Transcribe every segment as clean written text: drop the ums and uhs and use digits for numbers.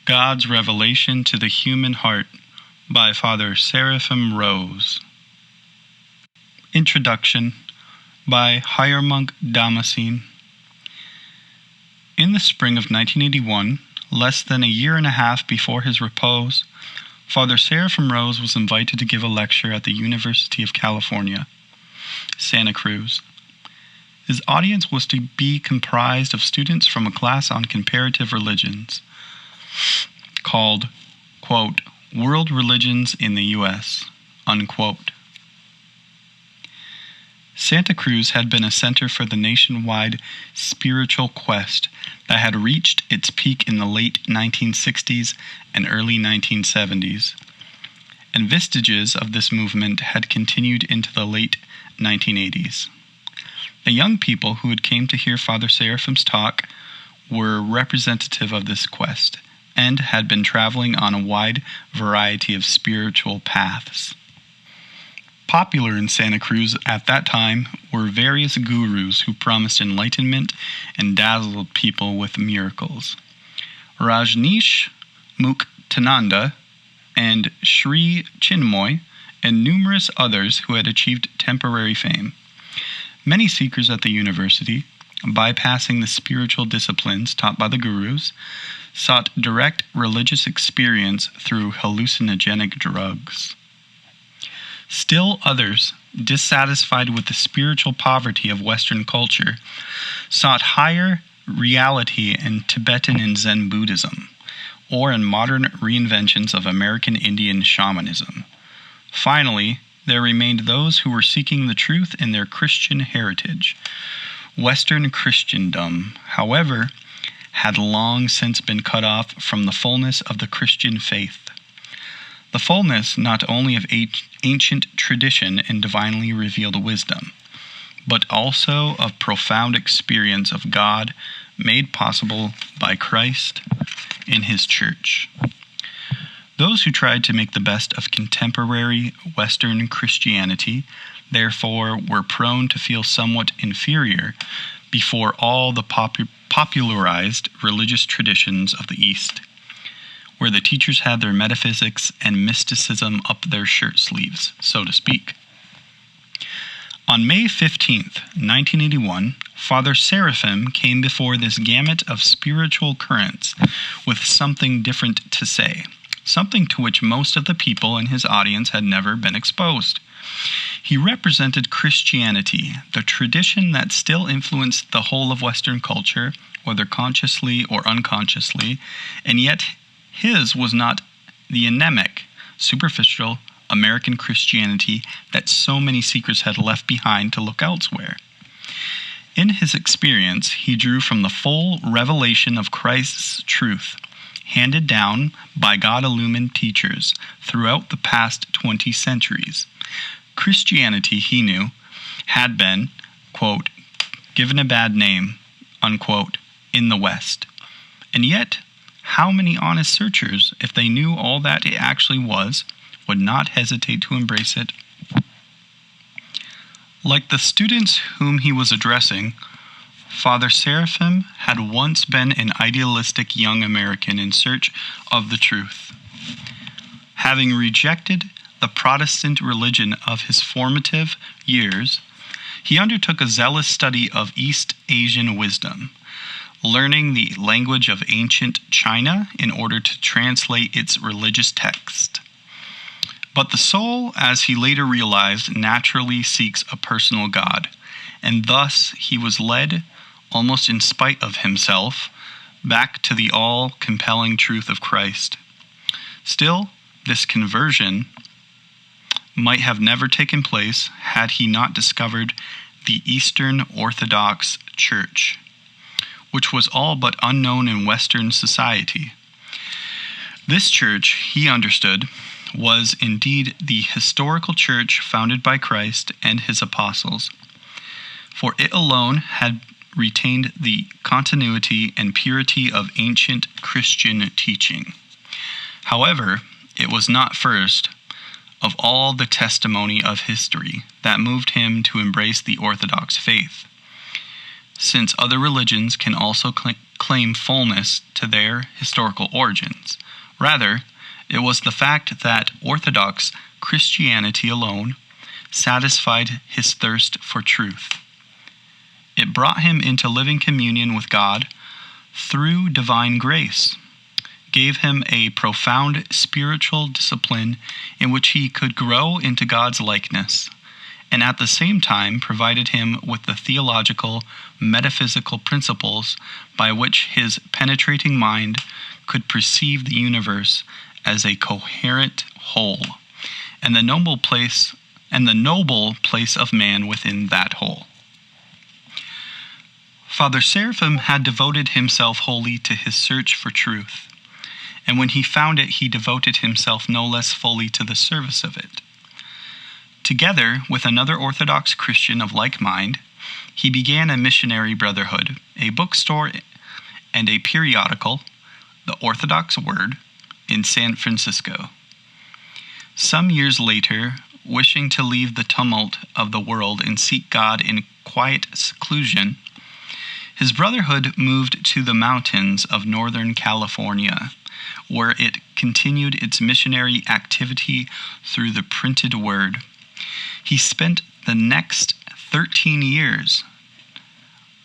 God's Revelation to the Human Heart by Father Seraphim Rose. Introduction by Hieromonk Damascene. In the spring of 1981, less than a year and a half before his repose, Father Seraphim Rose was invited to give a lecture at the University of California, Santa Cruz. His audience was to be comprised of students from a class on comparative religions, called, quote, World Religions in the U.S., unquote. Santa Cruz had been a center for the nationwide spiritual quest that had reached its peak in the late 1960s and early 1970s, and vestiges of this movement had continued into the late 1980s. The young people who had came to hear Father Seraphim's talk were representative of this quest, and had been traveling on a wide variety of spiritual paths. Popular in Santa Cruz at that time were various gurus who promised enlightenment and dazzled people with miracles. Rajneesh Muktananda and Sri Chinmoy, and numerous others who had achieved temporary fame. Many seekers at the university, bypassing the spiritual disciplines taught by the gurus, sought direct religious experience through hallucinogenic drugs. Still others, dissatisfied with the spiritual poverty of Western culture, sought higher reality in Tibetan and Zen Buddhism, or in modern reinventions of American Indian shamanism. Finally, there remained those who were seeking the truth in their Christian heritage. Western Christendom, however, had long since been cut off from the fullness of the Christian faith. The fullness not only of ancient tradition and divinely revealed wisdom, but also of profound experience of God made possible by Christ in His Church. Those who tried to make the best of contemporary Western Christianity, therefore, were prone to feel somewhat inferior before all the popularized religious traditions of the East, where the teachers had their metaphysics and mysticism up their shirt sleeves, so to speak. On May 15th, 1981, Father Seraphim came before this gamut of spiritual currents with something different to say, something to which most of the people in his audience had never been exposed. He represented Christianity, the tradition that still influenced the whole of Western culture, whether consciously or unconsciously, and yet his was not the anemic, superficial American Christianity that so many seekers had left behind to look elsewhere. In his experience, he drew from the full revelation of Christ's truth, handed down by God-illumined teachers throughout the past 20 centuries. Christianity, he knew, had been, quote, given a bad name, unquote, in the West. And yet, how many honest searchers, if they knew all that it actually was, would not hesitate to embrace it? Like the students whom he was addressing, Father Seraphim had once been an idealistic young American in search of the truth. Having rejected the Protestant religion of his formative years, he undertook a zealous study of East Asian wisdom, learning the language of ancient China in order to translate its religious text. But the soul, as he later realized, naturally seeks a personal God, and thus he was led, almost in spite of himself, back to the all-compelling truth of Christ. Still, this conversion might have never taken place had he not discovered the Eastern Orthodox Church, which was all but unknown in Western society. This church, he understood, was indeed the historical church founded by Christ and his apostles, for it alone had retained the continuity and purity of ancient Christian teaching. However, it was not first of all the testimony of history that moved him to embrace the Orthodox faith, since other religions can also claim fullness to their historical origins. Rather, it was the fact that Orthodox Christianity alone satisfied his thirst for truth. It brought him into living communion with God through divine grace, gave him a profound spiritual discipline in which he could grow into God's likeness, and at the same time provided him with the theological, metaphysical principles by which his penetrating mind could perceive the universe as a coherent whole, and the noble place of man within that whole. Father Seraphim had devoted himself wholly to his search for truth, and when he found it, he devoted himself no less fully to the service of it. Together with another Orthodox Christian of like mind, he began a missionary brotherhood, a bookstore, and a periodical, The Orthodox Word, in San Francisco. Some years later, wishing to leave the tumult of the world and seek God in quiet seclusion, his brotherhood moved to the mountains of Northern California, where it continued its missionary activity through the printed word. He spent the next 13 years,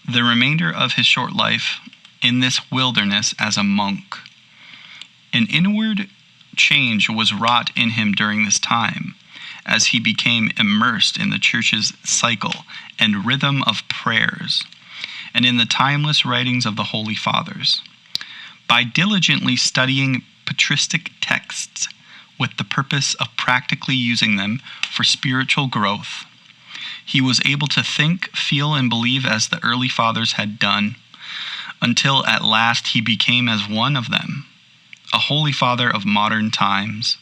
the remainder of his short life, in this wilderness as a monk. An inward change was wrought in him during this time, as he became immersed in the church's cycle and rhythm of prayers, and in the timeless writings of the Holy Fathers. By diligently studying patristic texts with the purpose of practically using them for spiritual growth, he was able to think, feel, and believe as the early fathers had done, until at last he became as one of them, a holy father of modern times,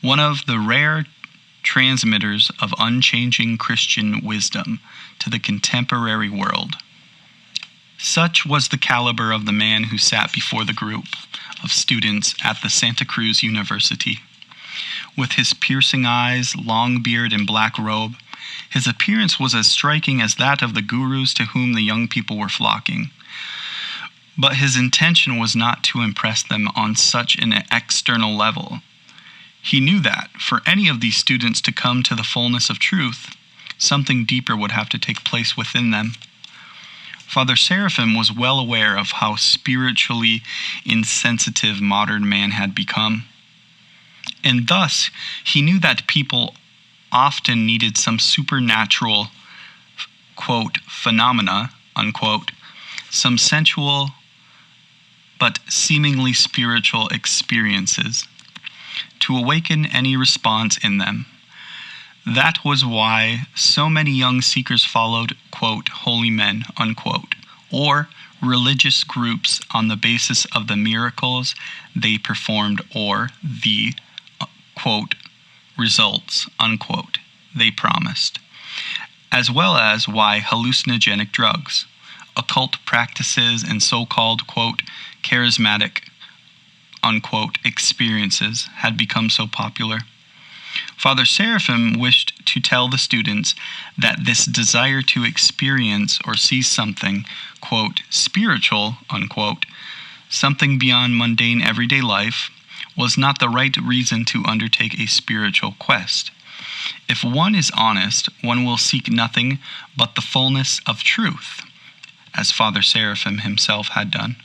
one of the rare transmitters of unchanging Christian wisdom to the contemporary world. Such was the caliber of the man who sat before the group of students at the Santa Cruz University. With his piercing eyes, long beard, and black robe, his appearance was as striking as that of the gurus to whom the young people were flocking. But his intention was not to impress them on such an external level. He knew that, for any of these students to come to the fullness of truth, something deeper would have to take place within them. Father Seraphim was well aware of how spiritually insensitive modern man had become. And thus, he knew that people often needed some supernatural, quote, phenomena, unquote, some sensual but seemingly spiritual experiences to awaken any response in them. That was why so many young seekers followed, quote, holy men, unquote, or religious groups on the basis of the miracles they performed or the, quote, results, unquote, they promised, as well as why hallucinogenic drugs, occult practices, and so-called, quote, charismatic, unquote, experiences had become so popular. Father Seraphim wished to tell the students that this desire to experience or see something, quote, spiritual, unquote, something beyond mundane everyday life, was not the right reason to undertake a spiritual quest. If one is honest, one will seek nothing but the fullness of truth, as Father Seraphim himself had done,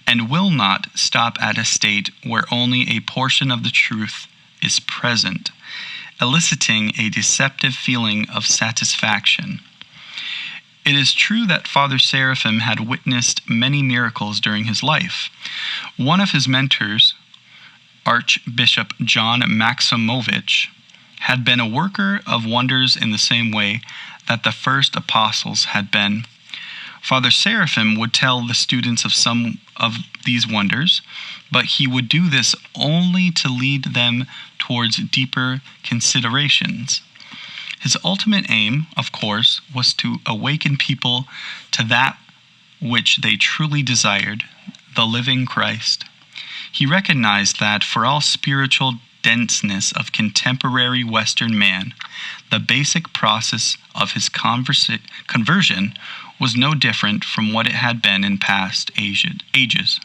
and will not stop at a state where only a portion of the truth is present, eliciting a deceptive feeling of satisfaction. It is true that Father Seraphim had witnessed many miracles during his life. One of his mentors, Archbishop John Maximovich, had been a worker of wonders in the same way that the first apostles had been. Father Seraphim would tell the students of some of these wonders, but he would do this only to lead them towards deeper considerations. His ultimate aim, of course, was to awaken people to that which they truly desired, the living Christ. He recognized that for all spiritual denseness of contemporary Western man, the basic process of his conversion was no different from what it had been in past ages.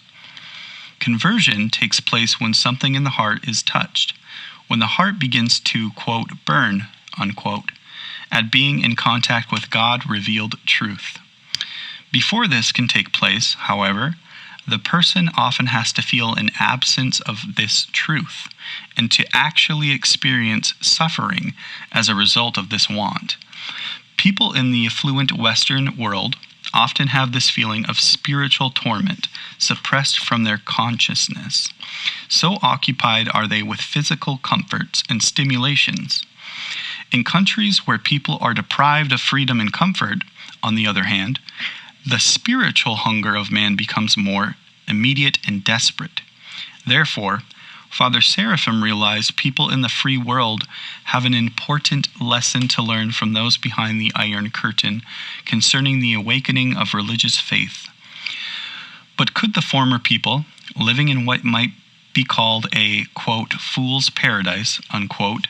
Conversion takes place when something in the heart is touched, when the heart begins to, quote, burn, unquote, at being in contact with God-revealed truth. Before this can take place, however, the person often has to feel an absence of this truth and to actually experience suffering as a result of this want. People in the affluent Western world often have this feeling of spiritual torment suppressed from their consciousness. So occupied are they with physical comforts and stimulations. In countries where people are deprived of freedom and comfort, on the other hand, the spiritual hunger of man becomes more immediate and desperate. Therefore, Father Seraphim realized people in the free world have an important lesson to learn from those behind the Iron Curtain concerning the awakening of religious faith. But could the former people, living in what might be called a, quote, fool's paradise, unquote,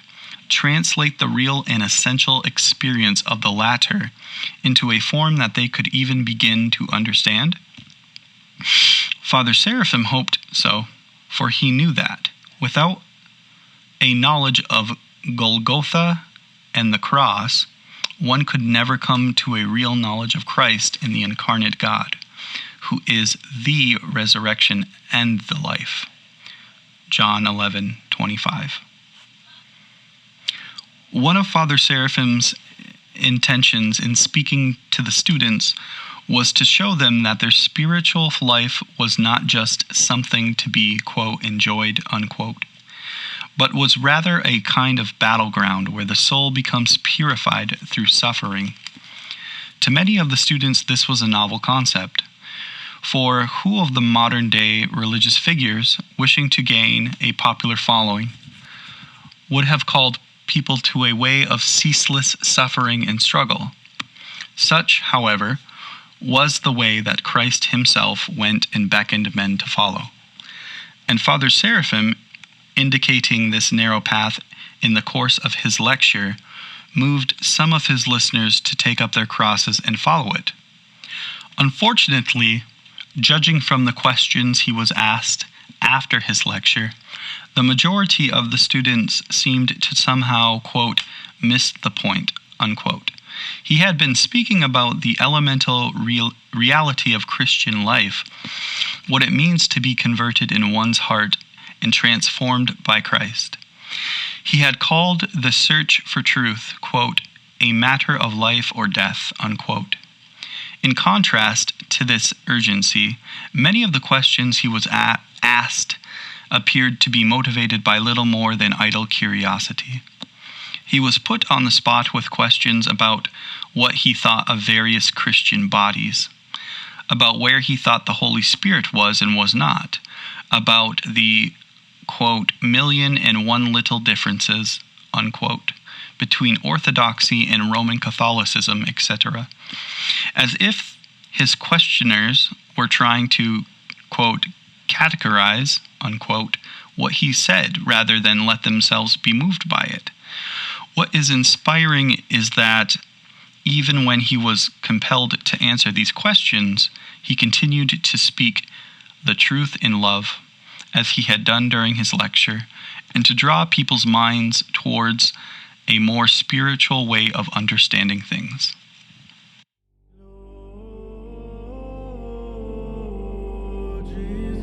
translate the real and essential experience of the latter into a form that they could even begin to understand? Father Seraphim hoped so, for he knew that, without a knowledge of Golgotha and the cross, one could never come to a real knowledge of Christ in the incarnate God, who is the resurrection and the life. John 11:25. One of Father Seraphim's intentions in speaking to the students was to show them that their spiritual life was not just something to be, quote, enjoyed, unquote, but was rather a kind of battleground where the soul becomes purified through suffering. To many of the students, this was a novel concept. For who of the modern-day religious figures wishing to gain a popular following would have called people to a way of ceaseless suffering and struggle? Such, however, was the way that Christ himself went and beckoned men to follow. And Father Seraphim, indicating this narrow path in the course of his lecture, moved some of his listeners to take up their crosses and follow it. Unfortunately, judging from the questions he was asked after his lecture, the majority of the students seemed to somehow, quote, miss the point, unquote. He had been speaking about the elemental reality of Christian life, what it means to be converted in one's heart and transformed by Christ. He had called the search for truth, quote, a matter of life or death, unquote. In contrast to this urgency, many of the questions he was asked appeared to be motivated by little more than idle curiosity. He was put on the spot with questions about what he thought of various Christian bodies, about where he thought the Holy Spirit was and was not, about the, quote, 1,000,001 little differences, unquote, between Orthodoxy and Roman Catholicism, etc., as if his questioners were trying to, quote, categorize, unquote, what he said rather than let themselves be moved by it. What is inspiring is that even when he was compelled to answer these questions, he continued to speak the truth in love, as he had done during his lecture, and to draw people's minds towards a more spiritual way of understanding things. Jesus.